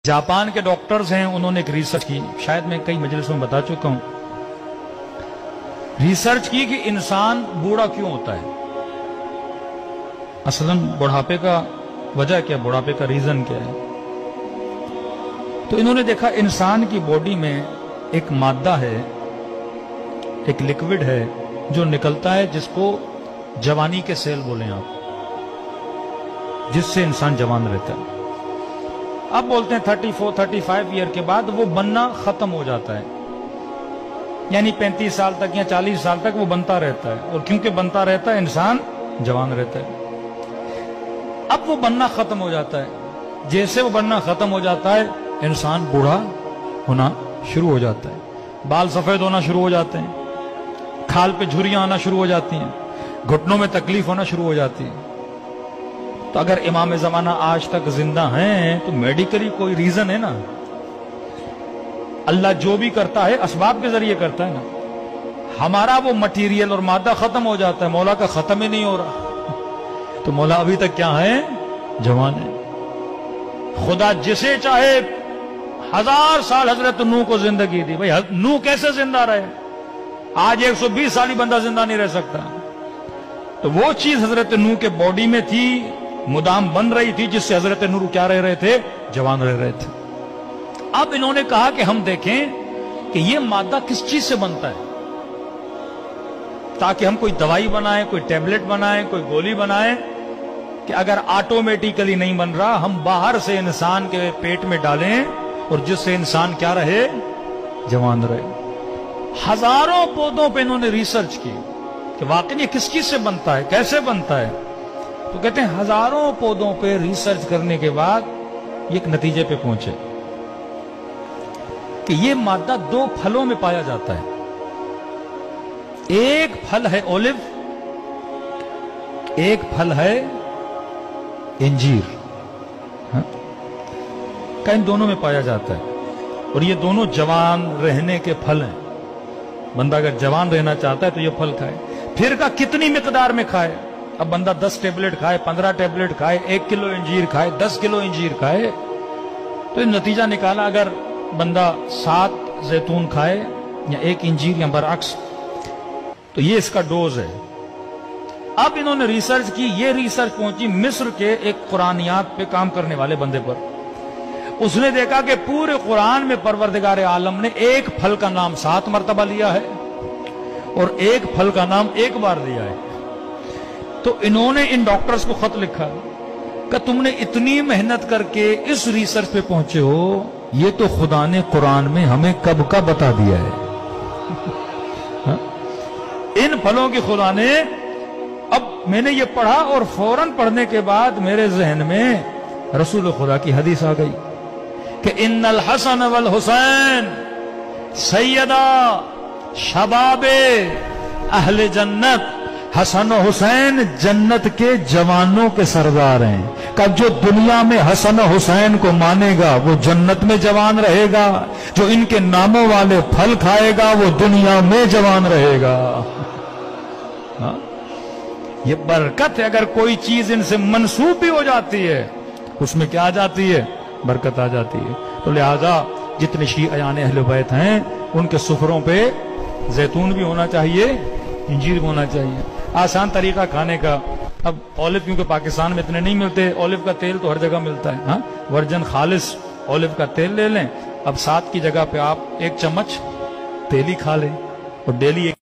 Japan के doctors हैं, उन्होंने एक रिसर्च की, शायद मैं कई मजलिसों में बता चुका हूं। रिसर्च की कि इंसान बूढ़ा क्यों होता है, असलन बुढ़ापे का वजह क्या, बुढ़ापे का रीजन क्या है। तो इन्होंने देखा इंसान की बॉडी में एक मादा है, एक लिक्विड है जो निकलता है, जिसको जवानी के सेल बोलें आप, जिससे इंसान जवान रहता है। अब बोलते हैं 34-35 ईयर के बाद वो बनना खत्म हो जाता है, यानी 35 साल तक या 40 साल तक वो बनता रहता है, और क्योंकि बनता रहता है इंसान जवान रहता है। अब वो बनना खत्म हो जाता है, जैसे वो बनना खत्म हो जाता है इंसान बूढ़ा होना शुरू हो जाता है, बाल सफेद होना शुरू हो जाते हैं, खाल पे झुर्रियां आना शुरू हो जाती हैं, घुटनों में तकलीफ होना शुरू हो जाती है। तो अगर इमाम ज़माना आज तक जिंदा हैं तो मेडिकली कोई रीजन है ना। अल्लाह जो भी करता है असबाब के जरिए करता है ना। हमारा वो मटीरियल और मादा खत्म हो जाता है, मौला का खत्म ही नहीं हो रहा। तो मौला अभी तक क्या है, जवान है। खुदा जिसे चाहे 1000 साल हजरत नूह को जिंदगी दी, भाई नूह कैसे जिंदा रहे, आज 120 साल ही बंदा जिंदा नहीं रह सकता। तो वो चीज हजरत नूह के बॉडी में थी, मुदाम बन रही थी, जिससे हजरत नूह क्या रह रहे थे, जवान रह रहे थे। अब इन्होंने कहा कि हम देखें कि ये मादा किस चीज से बनता है, ताकि हम कोई दवाई बनाएं, कोई टैबलेट बनाएं, कोई गोली बनाएं, कि अगर ऑटोमेटिकली नहीं बन रहा, हम बाहर से इंसान के पेट में डालें और जिससे इंसान क्या रहे, जवान रहे। हजारों पौधों पे इन्होंने रिसर्च की कि वाकई ये किस चीज से बनता है, कैसे बनता है। तो कहते हैं हजारों पौधों पे रिसर्च करने के बाद ये एक नतीजे पे पहुंचे कि ये मादा 2 फलों में पाया जाता है। एक फल है ओलिव, एक फल है इंजीर। इन दोनों में पाया जाता है, और ये दोनों जवान रहने के फल हैं। बंदा अगर जवान रहना चाहता है तो ये फल खाए। फिर का कितनी मिकदार में खाए। अब बंदा 10 टेबलेट खाए, 15 टेबलेट खाए, 1 किलो इंजीर खाए, 10 किलो इंजीर खाए, तो नतीजा निकाला अगर बंदा 7 जैतून खाए या 1 इंजीर या बरअक्स, तो ये इसका डोज है। अब इन्होंने रिसर्च की, ये रिसर्च पहुंची मिस्र के एक कुरानियात पे काम करने वाले बंदे पर। उसने देखा कि पूरे कुरान में परवरदिगार आलम ने एक फल का नाम 7 मरतबा लिया है और एक फल का नाम 1 बार लिया है। तो इन्होंने इन डॉक्टर्स को खत लिखा कि तुमने इतनी मेहनत करके इस रिसर्च पे पहुंचे हो, ये तो खुदा ने कुरान में हमें कब का बता दिया है। इन फलों की खुदा ने, अब मैंने ये पढ़ा और फौरन पढ़ने के बाद मेरे जहन में रसूल खुदा की हदीस आ गई कि इन्नल हसन वल हुसैन सैयदा शबाबे अहले जन्नत। हसन और हुसैन जन्नत के जवानों के सरदार हैं। कब जो दुनिया में हसन और हुसैन को मानेगा वो जन्नत में जवान रहेगा, जो इनके नामों वाले फल खाएगा वो दुनिया में जवान रहेगा। हाँ? ये बरकत है। अगर कोई चीज इनसे मंसूब भी हो जाती है, उसमें क्या आ जाती है, बरकत आ जाती है। तो लिहाजा जितने शीआयान अहले बैत हैं, उनके सुफरों पे जैतून भी होना चाहिए, इंजीर भी होना चाहिए। आसान तरीका खाने का। अब ऑलिव क्योंकि पाकिस्तान में इतने नहीं मिलते, ऑलिव का तेल तो हर जगह मिलता है। हाँ, वर्जन खालिस ऑलिव का तेल ले लें। अब 7 की जगह पे आप 1 चम्मच तेल ही खा लें, और डेली